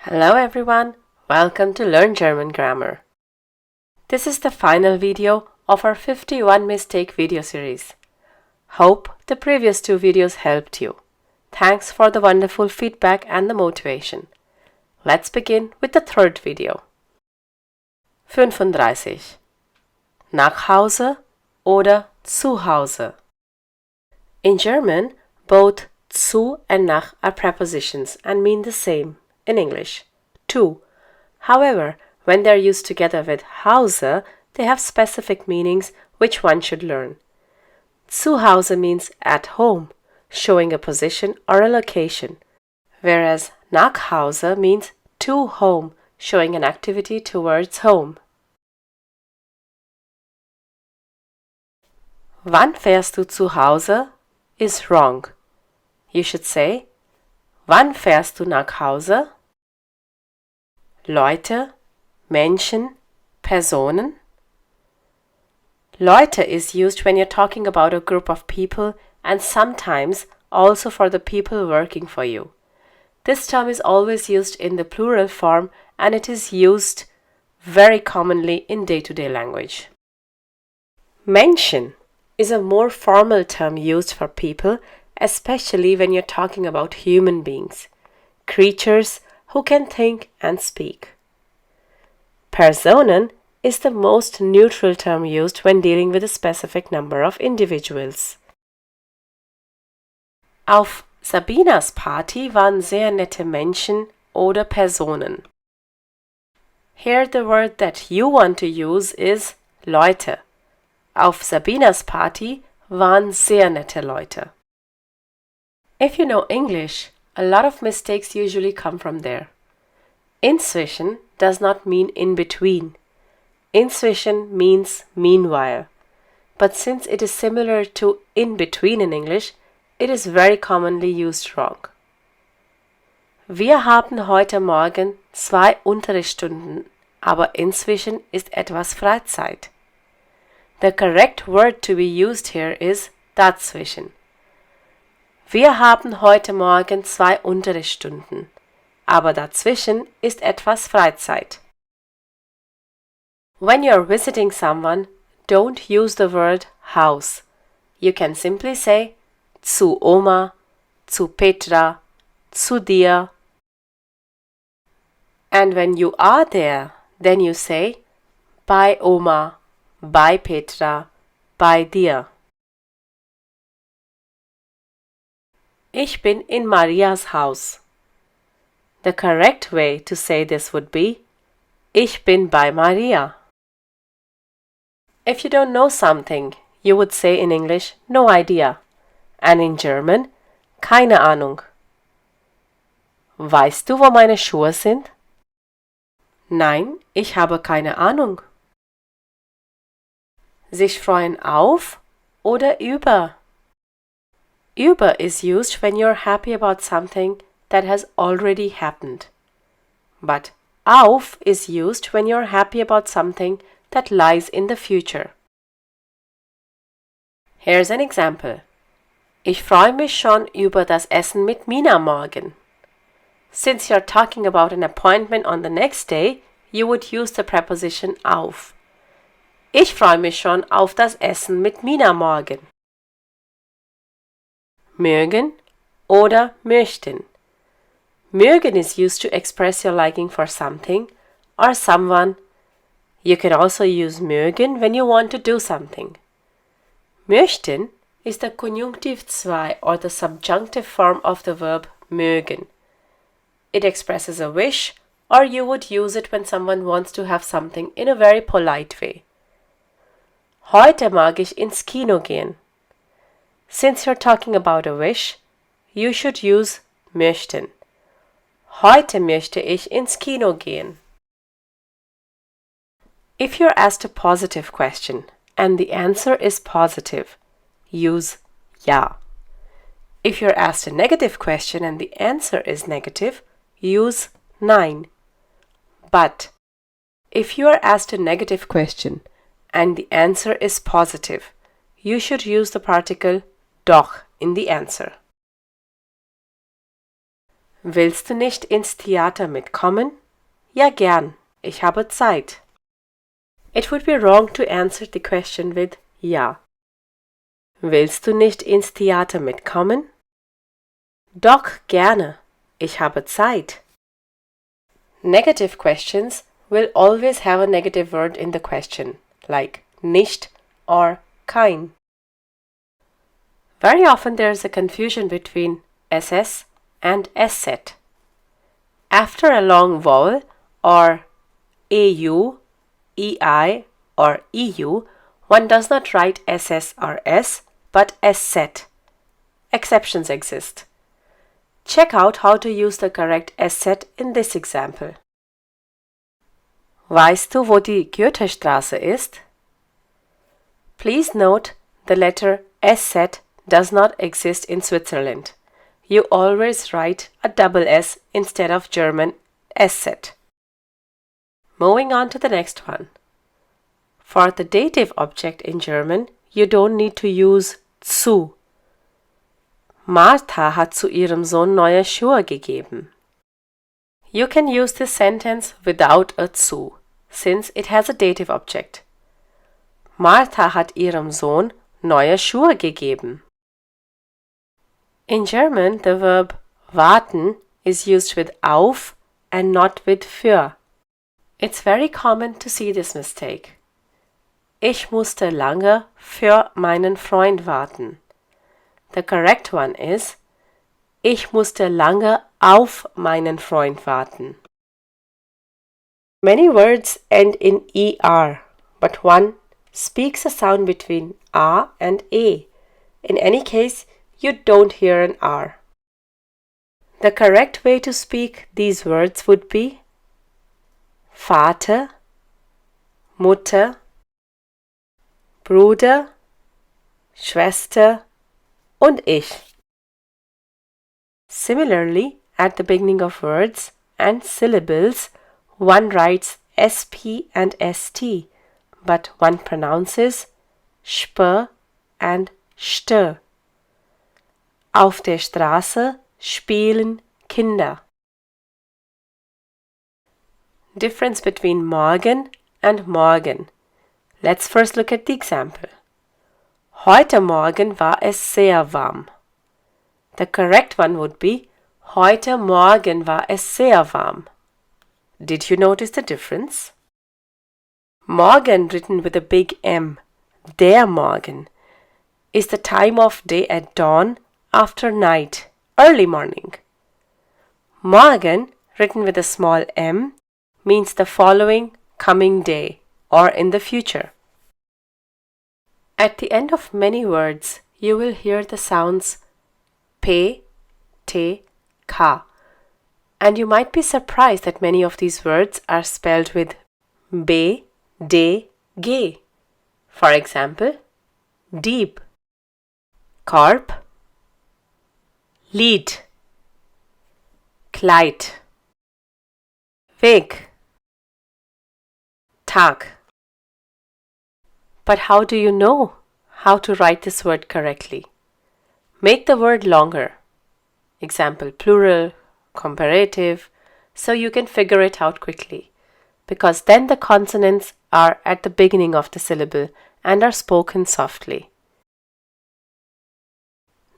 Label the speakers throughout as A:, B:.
A: Hello everyone, welcome to Learn German Grammar. This is the final video of our 51 mistake video series. Hope the previous two videos helped you. Thanks for the wonderful feedback and the motivation. Let's begin with the third video. 35. Nach Hause oder zu Hause. In German, both zu and nach are prepositions and mean the same in English, to. However, when they are used together with Hause, they have specific meanings which one should learn. Zu Hause means at home, showing a position or a location, whereas nach Hause means to home, showing an activity towards home. Wann fährst du zu Hause is wrong. You should say, wann fährst du nach Hause? Leute, Menschen, Personen. Leute is used when you're talking about a group of people and sometimes also for the people working for you. This term is always used in the plural form and it is used very commonly in day-to-day language. Menschen is a more formal term used for people, especially when you're talking about human beings, creatures who can think and speak. Personen is the most neutral term used when dealing with a specific number of individuals. Auf Sabinas Party waren sehr nette Menschen oder Personen. Here the word that you want to use is Leute. Auf Sabinas Party waren sehr nette Leute. If you know English, a lot of mistakes usually come from there. Inzwischen does not mean in between. Inzwischen means meanwhile. But since it is similar to in between in English, it is very commonly used wrong. Wir haben heute Morgen 2 Unterrichtsstunden, aber inzwischen ist etwas Freizeit. The correct word to be used here is dazwischen. Wir haben heute Morgen 2 Unterrichtsstunden, aber dazwischen ist etwas Freizeit. When you're visiting someone, don't use the word house. You can simply say zu Oma, zu Petra, zu dir. And when you are there, then you say bei Oma, bei Petra, bei dir. Ich bin in Marias Haus. The correct way to say this would be Ich bin bei Maria. If you don't know something, you would say in English no idea and in German keine Ahnung. Weißt du, wo meine Schuhe sind? Nein, ich habe keine Ahnung. Sich freuen auf oder über. Über is used when you're happy about something that has already happened. But auf is used when you're happy about something that lies in the future. Here's an example. Ich freue mich schon über das Essen mit Mina morgen. Since you're talking about an appointment on the next day, you would use the preposition auf. Ich freue mich schon auf das Essen mit Mina morgen. Mögen oder möchten. Mögen is used to express your liking for something or someone. You can also use mögen when you want to do something. Möchten is the conjunctive 2 or the subjunctive form of the verb mögen. It expresses a wish or you would use it when someone wants to have something in a very polite way. Heute mag ich ins Kino gehen. Since you're talking about a wish, you should use möchten. Heute möchte ich ins Kino gehen. If you're asked a positive question and the answer is positive, use ja. If you're asked a negative question and the answer is negative, use nein. But if you are asked a negative question and the answer is positive, you should use the particle doch in the answer. Willst du nicht ins Theater mitkommen? Ja, gern. Ich habe Zeit. It would be wrong to answer the question with ja. Willst du nicht ins Theater mitkommen? Doch, gerne. Ich habe Zeit. Negative questions will always have a negative word in the question, like nicht or kein. Very often there is a confusion between SS and SZ. After a long vowel or AU, EI or EU, one does not write SS or S, but SZ. Exceptions exist. Check out how to use the correct SZ in this example. Weißt du, wo die Goethestraße ist? Please note the letter SZ does not exist in Switzerland. You always write a double S instead of German SZ. Moving on to the next one. For the dative object in German, you don't need to use zu. Martha hat zu ihrem Sohn neue Schuhe gegeben. You can use this sentence without a zu, since it has a dative object. Martha hat ihrem Sohn neue Schuhe gegeben. In German, the verb warten is used with auf and not with für. It's very common to see this mistake. Ich musste lange für meinen Freund warten. The correct one is ich musste lange auf meinen Freund warten. Many words end in er, but one speaks a sound between a and e. In any case, you don't hear an r. The correct way to speak these words would be Vater, Mutter, Bruder, Schwester und ich. Similarly, at the beginning of words and syllables, one writes sp and st, but one pronounces sp and st. Auf der Straße spielen Kinder. Difference between morgen and morgen. Let's first look at the example. Heute Morgen war es sehr warm. The correct one would be Heute Morgen war es sehr warm. Did you notice the difference? Morgen, written with a big M, der Morgen, is the time of day at dawn, after night, early morning. Morgen, written with a small m, means the following coming day or in the future. At the end of many words, you will hear the sounds p, t, ka, and you might be surprised that many of these words are spelled with b, d, g. For example, deep, Korb, Lied, Kleid, Weg, Tag. But how do you know how to write this word correctly? Make the word longer. Example, plural, comparative, so you can figure it out quickly, because then the consonants are at the beginning of the syllable and are spoken softly.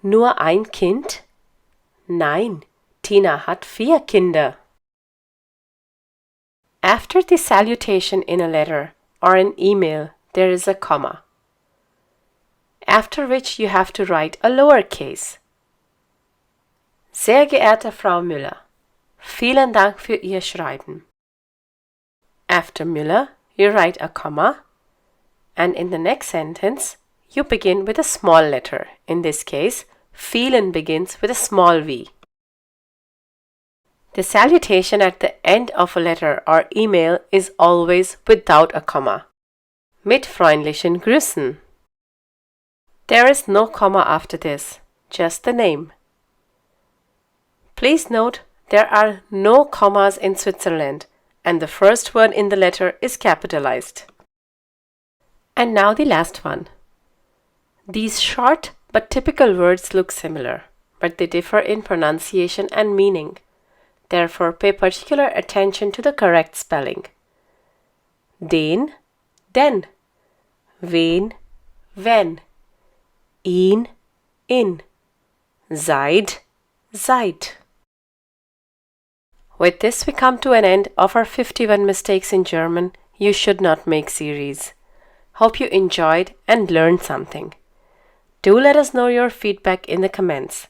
A: Nur ein Kind? Nein, Tina hat 4 Kinder. After the salutation in a letter or an email, there is a comma, after which you have to write a lowercase. Sehr geehrte Frau Müller, vielen Dank für Ihr Schreiben. After Müller, you write a comma, and in the next sentence, you begin with a small letter. In this case, vielen begins with a small v. The salutation at the end of a letter or email is always without a comma. Mit freundlichen Grüßen. There is no comma after this, just the name. Please note, there are no commas in Switzerland, and the first word in the letter is capitalized. And now the last one. These short but typical words look similar, but they differ in pronunciation and meaning. Therefore, pay particular attention to the correct spelling. Den, den. Wen, wenn. Ihn, in. Seid, seid. With this, we come to an end of our 51 Mistakes in German You Should Not Make series. Hope you enjoyed and learned something. Do let us know your feedback in the comments.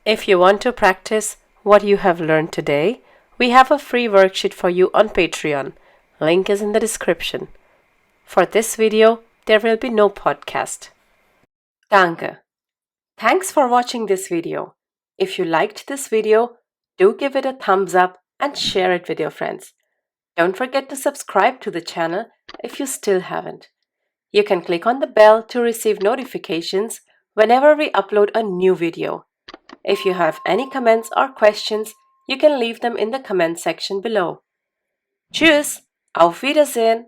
A: If you want to practice what you have learned today, we have a free worksheet for you on Patreon. Link is in the description. For this video, there will be no podcast. Danke. Thanks for watching this video. If you liked this video, do give it a thumbs up and share it with your friends. Don't forget to subscribe to the channel if you still haven't. You can click on the bell to receive notifications whenever we upload a new video. If you have any comments or questions, you can leave them in the comment section below. Tschüss, auf Wiedersehen!